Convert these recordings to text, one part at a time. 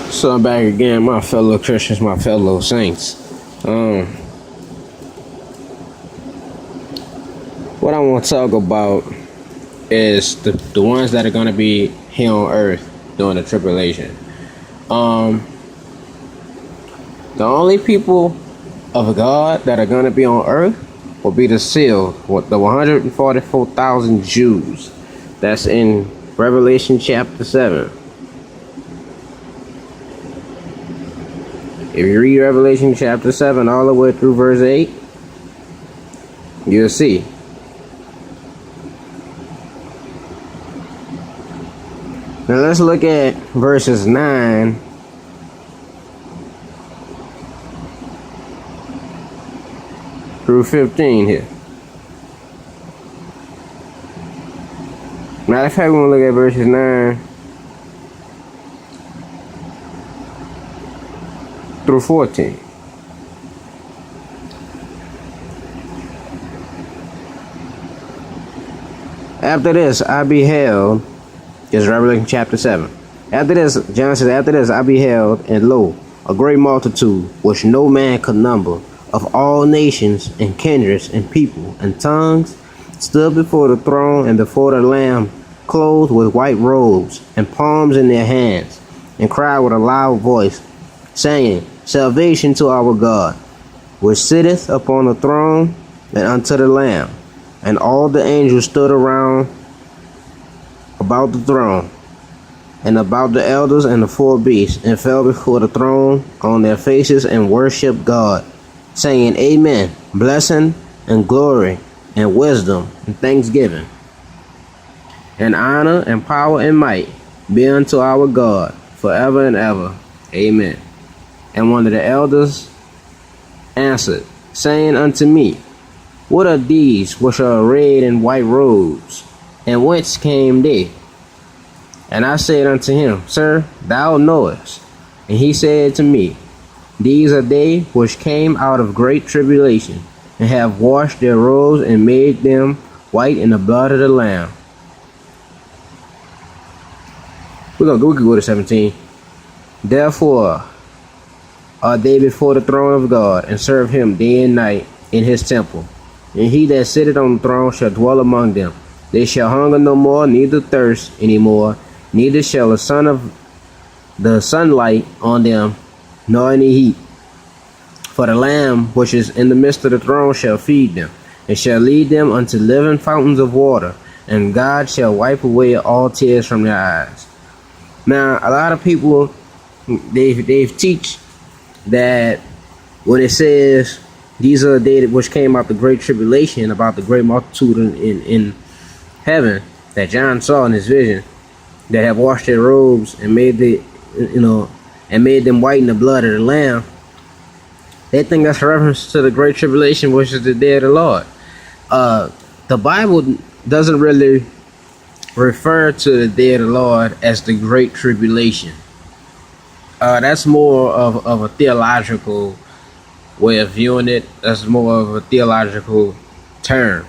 So I'm back again, my fellow Christians, my fellow saints. What I want to talk about is the ones that are going to be here on earth during the tribulation. The only people of God that are going to be on earth will be the sealed, the 144,000 Jews. That's in Revelation chapter 7. If you read Revelation chapter 7 all the way through verse 8, you'll see. Now let's look at verses 9 through 15 here. Matter of fact, we're going to look at verses 9 through 14. After this, I beheld, is Revelation chapter 7. After this, John says, after this I beheld, and lo, a great multitude, which no man could number, of all nations, and kindreds, and people, and tongues, stood before the throne and before the Lamb, clothed with white robes, and palms in their hands, and cried with a loud voice, saying, Salvation to our God, which sitteth upon the throne, and unto the Lamb. And all the angels stood around about the throne, and about the elders and the four beasts, and fell before the throne on their faces, and worshipped God, saying, Amen, blessing, and glory, and wisdom, and thanksgiving, and honor, and power, and might be unto our God, forever and ever. Amen. And one of the elders answered, saying unto me, What are these which are arrayed in white robes, and whence came they? And I said unto him, Sir, thou knowest. And he said to me, These are they which came out of great tribulation, and have washed their robes, and made them white in the blood of the Lamb. We can go to 17. Therefore are they before the throne of God, and serve him day and night in his temple. And he that sitteth on the throne shall dwell among them. They shall hunger no more, neither thirst any more, neither shall the sunlight on them, nor any heat. For the Lamb which is in the midst of the throne shall feed them, and shall lead them unto living fountains of water, and God shall wipe away all tears from their eyes. Now, a lot of people, they teach that when it says these are the days which came out the great tribulation, about the great multitude in heaven that John saw in his vision, that have washed their robes and made them white in the blood of the Lamb, they think that's a reference to the great tribulation, which is the day of the Lord. The Bible doesn't really refer to the day of the Lord as the great tribulation. That's more of a theological way of viewing it. That's more of a theological term.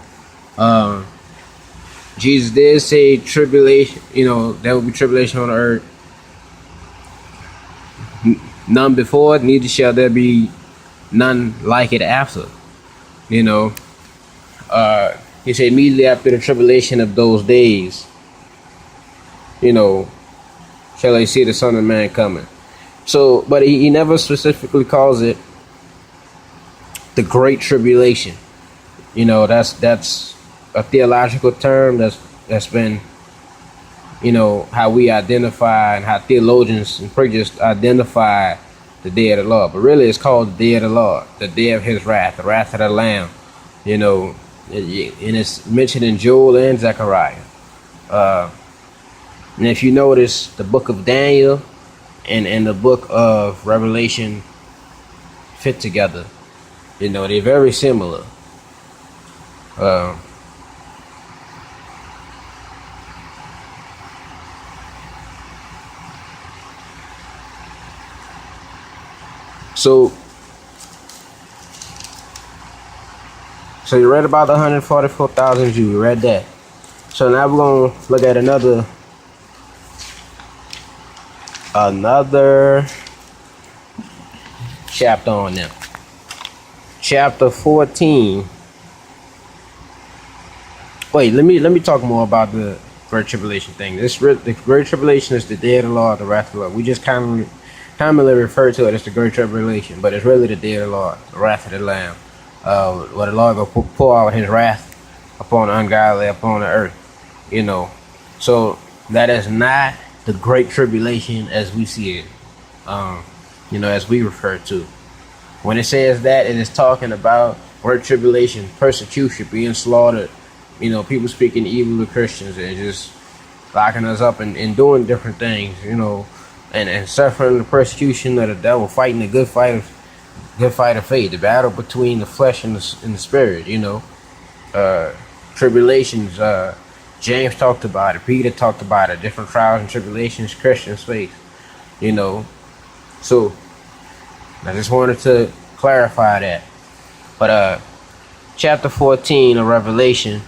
Jesus did say tribulation, there will be tribulation on the earth. None before it, neither shall there be none like it after. He said immediately after the tribulation of those days, shall they see the Son of Man coming. So, but he never specifically calls it the Great Tribulation. That's a theological term that's been, how we identify and how theologians and preachers identify the day of the Lord. But really it's called the day of the Lord, the day of his wrath, the wrath of the Lamb. And it's mentioned in Joel and Zechariah. And if you notice, the book of Daniel and the book of Revelation fit together. They're very similar. So you read about the 144,000 Jews. You read that. So now we're going to look at another another chapter on them. Chapter 14. Wait, let me talk more about the Great Tribulation thing. The Great Tribulation is the day of the Lord, the wrath of the Lord. We just commonly refer to it as the Great Tribulation, but it's really the day of the Lord, the wrath of the Lamb. Where the Lord will pour out His wrath upon the ungodly, upon the earth. You know, so that is not the Great Tribulation as we see it. As we refer to. When it says that, it is talking about Great Tribulation, persecution, being slaughtered. People speaking evil to Christians and just locking us up and doing different things, and suffering the persecution of the devil, fighting the good fight of faith, the battle between the flesh and the spirit, tribulations, James talked about it, Peter talked about it, different trials and tribulations Christians face, So, I just wanted to clarify that. But, chapter 14 of Revelation,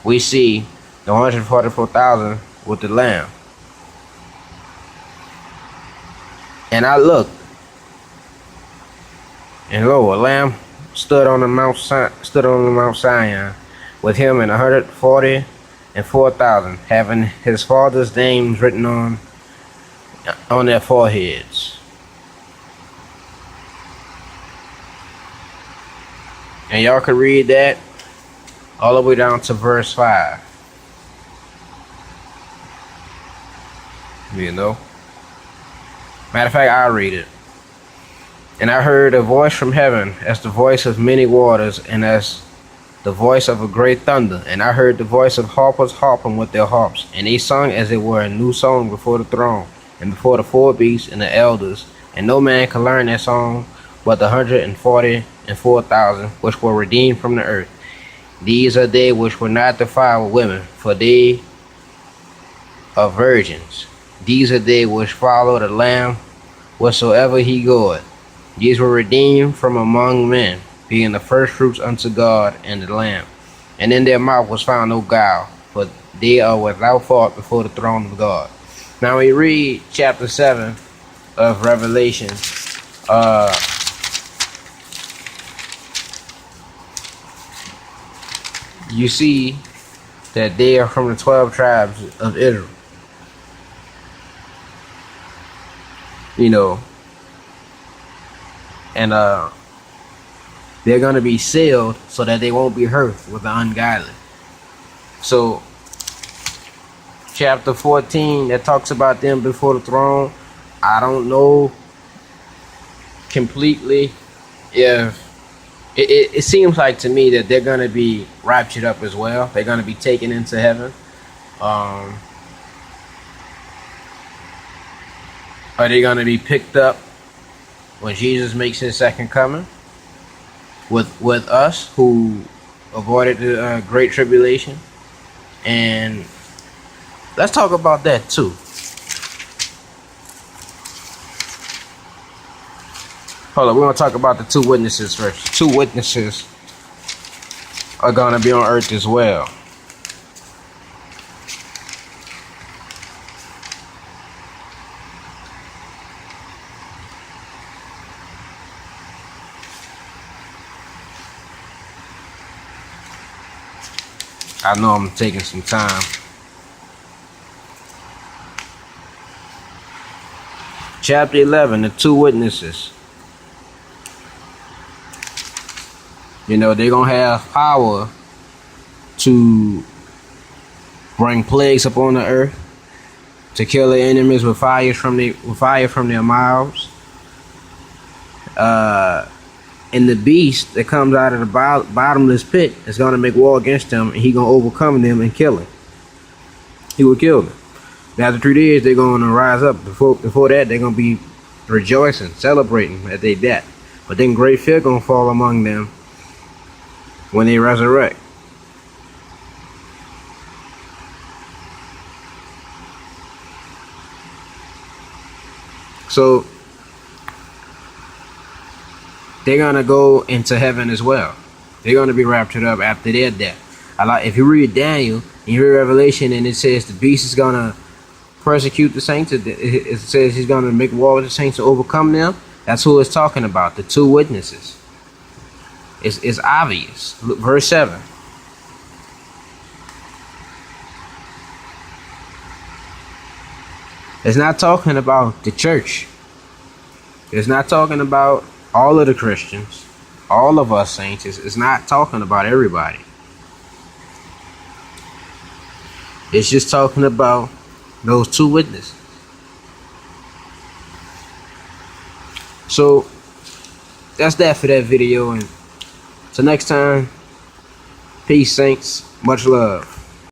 we see the 144,000 with the Lamb. And I looked, and lo, a Lamb stood on the Mount Sinai, with him and 144,000, having his father's names written on their foreheads. And y'all can read that all the way down to verse 5. Matter of fact, I'll read it. And I heard a voice from heaven, as the voice of many waters, and as the voice of a great thunder. And I heard the voice of harpers harping with their harps, and they sung as it were a new song before the throne, and before the four beasts and the elders. And no man could learn that song but the 144,000 which were redeemed from the earth. These are they which were not defiled with women, for they are virgins. These are they which follow the Lamb whatsoever he goeth. These were redeemed from among men, being the first fruits unto God and the Lamb. And in their mouth was found no guile, for they are without fault before the throne of God. Now we read chapter 7 of Revelation. You see that they are from the 12 tribes of Israel. And they're going to be sealed so that they won't be hurt with the ungodly. So, chapter 14 that talks about them before the throne, I don't know completely if it seems like to me that they're going to be raptured up as well. They're going to be taken into heaven. Are they going to be picked up when Jesus makes his second coming with us who avoided the Great Tribulation? And let's talk about that too. Hold on, we're going to talk about the two witnesses first. Two witnesses are going to be on earth as well. I know I'm taking some time. Chapter 11, the two witnesses. They're going to have power to bring plagues upon the earth, to kill their enemies with fire from their mouths. And the beast that comes out of the bottomless pit is going to make war against them, and he's going to overcome them and kill them. He will kill them. After 3 days, they're going to rise up. Before that, they're going to be rejoicing, celebrating at their death. But then great fear going to fall among them when they resurrect. So they're going to go into heaven as well. They're going to be raptured up after their death. If you read Daniel and you read Revelation, and it says the beast is going to persecute the saints. It says he's going to make war with the saints to overcome them. That's who it's talking about. The two witnesses. It's obvious. Look, verse 7. It's not talking about the church. It's not talking about all of the Christians, all of us saints. It's not talking about everybody. It's just talking about those two witnesses. So that's that for that video. And till next time, peace, saints. Much love.